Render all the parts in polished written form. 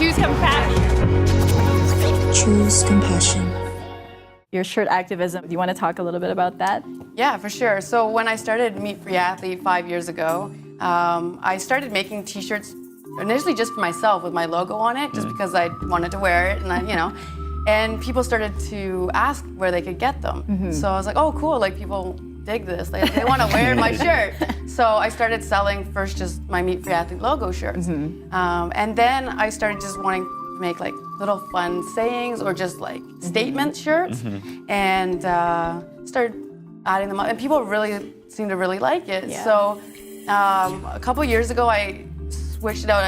Choose compassion. Choose compassion. Your shirt activism, do you want to talk a little bit about that? Yeah, for sure. So when I started Meat Free Athlete 5 years ago, I started making t-shirts initially just for myself with my logo on it, just because I wanted to wear it, and and people started to ask where they could get them. So I was like, oh, cool, like people dig this, they want to wear my shirt. So I started selling first just my Meat Free Athlete logo shirts. And then I started just wanting to make like little fun sayings or just like statement shirts, and started adding them up. And people really seem to really like it. Yeah. So a couple years ago, I switched it out.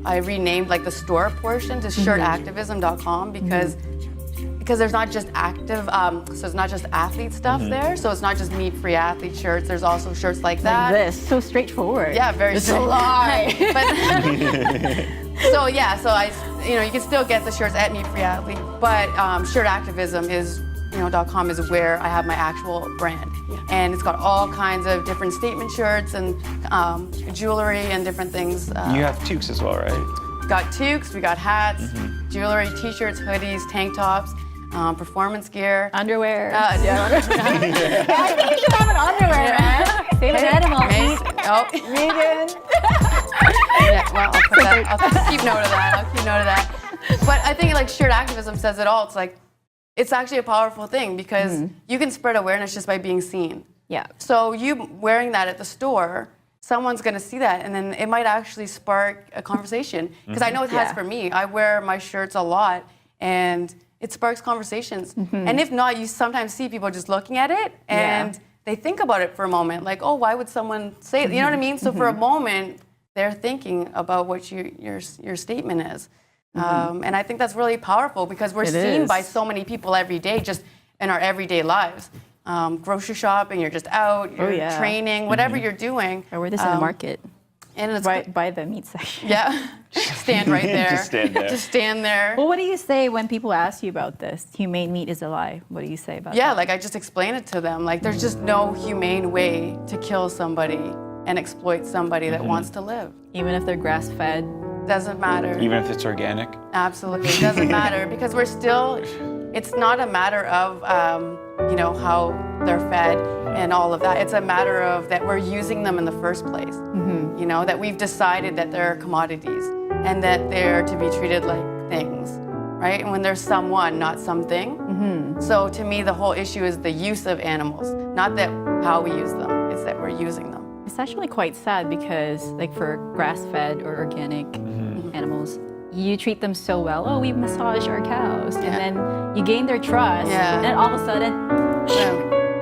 I renamed like the store portion to shirtactivism.com because there's not just active, so it's not just athlete stuff there. So it's not just Meat Free Athlete shirts. There's also shirts like that. Like this, so straightforward. Yeah, very It's a lie. So yeah, so you can still get the shirts at Meat Free Athlete, but shirtactivism is .com is where I have my actual brand, and it's got all kinds of different statement shirts and jewelry and different things. You have toques as well, right? We got toques, we got hats, jewelry, t-shirts, hoodies, tank tops, performance gear, Underwear. yeah. I think you should have an underwear, man. Save an animal. Vegan. Yeah, well, I'll put that. I'll keep note of that. But I think like shirt activism says it all. It's like, it's actually a powerful thing because you can spread awareness just by being seen. Yeah. So you wearing that at the store, someone's going to see that, and then it might actually spark a conversation. Because I know it has for me. I wear my shirts a lot, and it sparks conversations. And if not, you sometimes see people just looking at it, and they think about it for a moment. Like, oh, why would someone say it? You know what I mean? So for a moment, they're thinking about what your statement is. And I think that's really powerful because we're seen by so many people every day, just in our everyday lives. Grocery shopping, you're just out, you're training, whatever you're doing. I wear this in the market. And it's right by the meat section. Yeah, stand right there. Just stand there. Just stand there. Well, what do you say when people ask you about this? Humane meat is a lie. What do you say about that? Yeah, like I just explain it to them. Like there's just no humane way to kill somebody and exploit somebody that wants to live. Even if they're grass-fed? Doesn't matter. Even if it's organic? Absolutely, it doesn't matter because we're still, it's not a matter of, how they're fed and all of that. It's a matter of that we're using them in the first place. That we've decided that they're commodities and that they're to be treated like things, right? And when there's someone, not something. So to me, the whole issue is the use of animals, not that how we use them, it's that we're using them. It's actually quite sad because, like, for grass-fed or organic animals, you treat them so well. Oh, we massage our cows, and then you gain their trust, and then all of a sudden,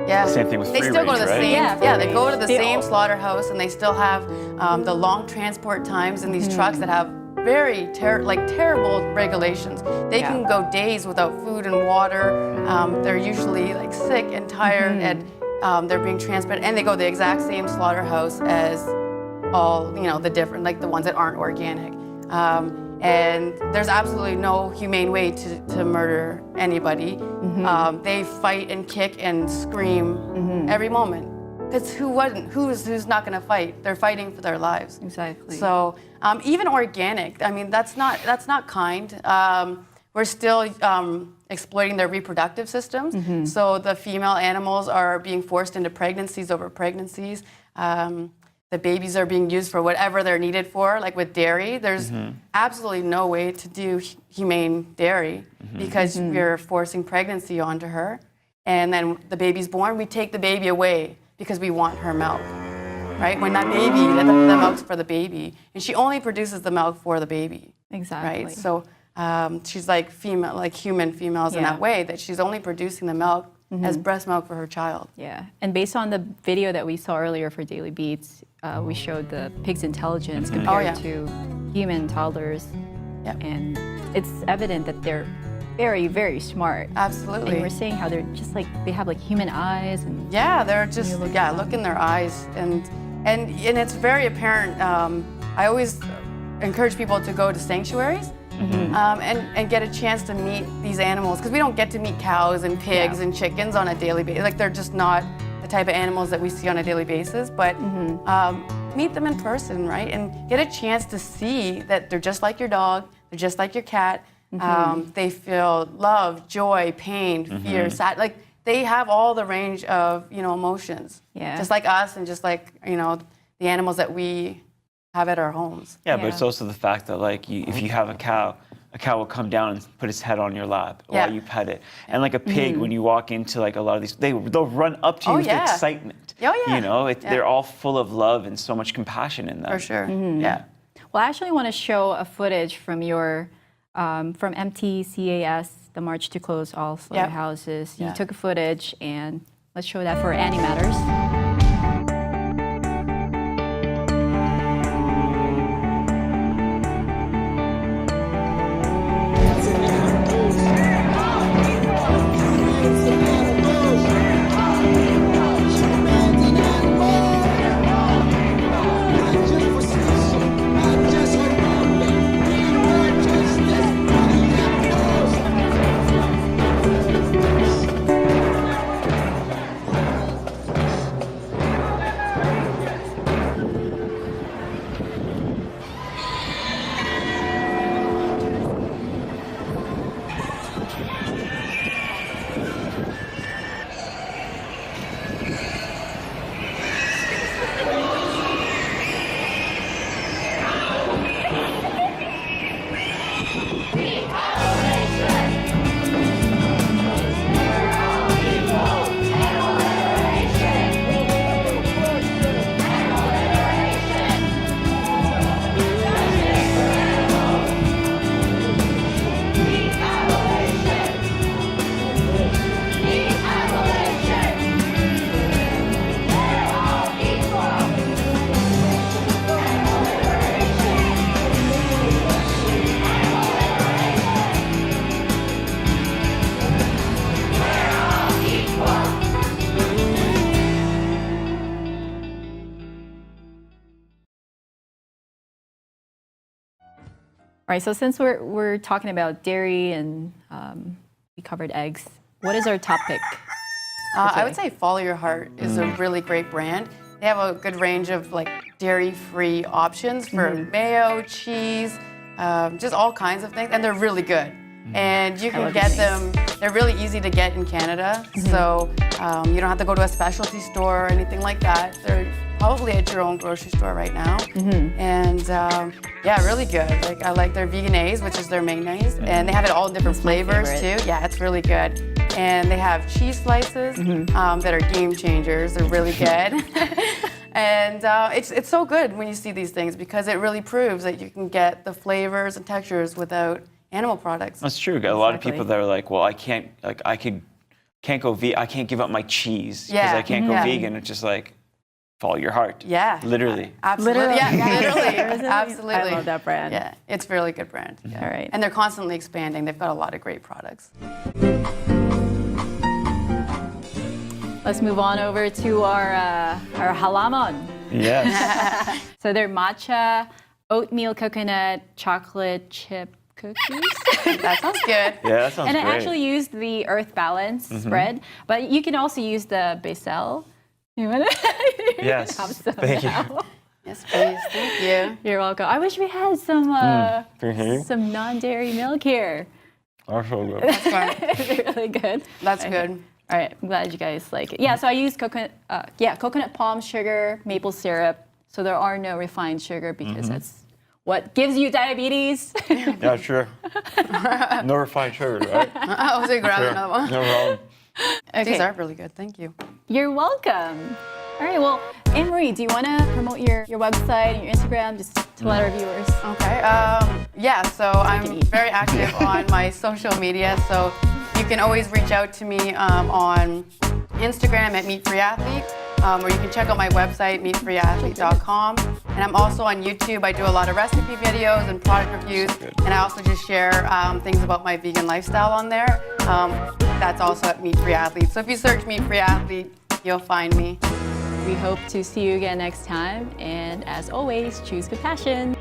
yeah. Same thing with they free still go to range, the right? same. They go to the same slaughterhouse, and they still have the long transport times in these trucks that have very terrible regulations. They can go days without food and water. They're usually like sick and tired, and they're being transported, and they go to the exact same slaughterhouse as all the different, like the ones that aren't organic. And there's absolutely no humane way to murder anybody. They fight and kick and scream every moment. Because who's not going to fight? They're fighting for their lives. Exactly. So even organic, I mean, that's not kind. We're still exploiting their reproductive systems. So the female animals are being forced into pregnancies over pregnancies. The babies are being used for whatever they're needed for, like with dairy. There's absolutely no way to do humane dairy because we're forcing pregnancy onto her. And then the baby's born, we take the baby away because we want her milk, right? When that baby, the milk's for the baby. And she only produces the milk for the baby. Exactly. Right? So she's like female, like human females in that way, that she's only producing the milk as breast milk for her child. Yeah, and based on the video that we saw earlier for Daily Beets, we showed the pig's intelligence compared to human toddlers. And it's evident that they're very, very smart. Absolutely. And we're seeing how they're just like, they have like human eyes. And they're just, look in their eyes. And it's very apparent. I always encourage people to go to sanctuaries and get a chance to meet these animals, because we don't get to meet cows and pigs and chickens on a daily basis. Like, they're just not the type of animals that we see on a daily basis, but meet them in person, right? And get a chance to see that they're just like your dog, They're just like your cat. They feel love, joy, pain, fear, sad. Like they have all the range of emotions. Yeah. Just like us, and just like the animals that we have at our homes. Yeah, but it's also the fact that if you have a cow will come down and put its head on your lap while you pet it. And like a pig, when you walk into like a lot of these, they'll run up to you with excitement. Oh yeah. They're all full of love and so much compassion in them. For sure. Yeah. Well, I actually want to show a footage from your from MTCAS, the March to Close All Slaughterhouses. You took a footage, and let's show that for Animatters. All right, so since we're talking about dairy and we covered eggs, what is our top pick? I would say Follow Your Heart is a really great brand. They have a good range of like dairy-free options for mayo, cheese, just all kinds of things, and they're really good. And you can get them, they're really easy to get in Canada, so you don't have to go to a specialty store or anything like that. They're probably at your own grocery store right now. And yeah, really good. Like I like their veganese, which is their mayonnaise, and they have it all in different flavors too. Yeah, it's really good. And they have cheese slices that are game changers. They're really good. And it's so good when you see these things because it really proves that you can get the flavors and textures without animal products. That's true. A lot of people that are like, well, I can't give up my cheese because I can't go vegan. It's just like, follow your heart. Yeah. Literally. Absolutely. Yeah, literally. Absolutely. I love that brand. Yeah, it's a really good brand. Yeah. All right. And they're constantly expanding. They've got a lot of great products. Let's move on over to our halamon. Yes. So they're matcha, oatmeal coconut, chocolate chip cookies. That sounds good. Yeah, that sounds And great. I actually used the Earth Balance spread, but you can also use the basil. You want to? Yes. Thank you. Yes, please. Thank you. You're welcome. I wish we had some non-dairy milk here. That's so good. That's fine. It's really good. That's good. All right, I'm glad you guys like it. Yeah, so I use coconut palm sugar, maple syrup. So there are no refined sugar because that's what gives you diabetes. Yeah, sure. No refined sugar, right? I was going to grab another one. No problem. Okay. These are really good. Thank you. You're welcome. All right, well, Anne-Marie, do you want to promote your website and your Instagram just to let our viewers? Okay. Yeah, so I'm very active on my social media, so you can always reach out to me on Instagram at MeatFreeAthlete, or you can check out my website, meatfreeathlete.com. And I'm also on YouTube. I do a lot of recipe videos and product reviews, and I also just share things about my vegan lifestyle on there. That's also at Meat Free Athlete. So if you search Meat Free Athlete, you'll find me. We hope to see you again next time. And as always, choose compassion.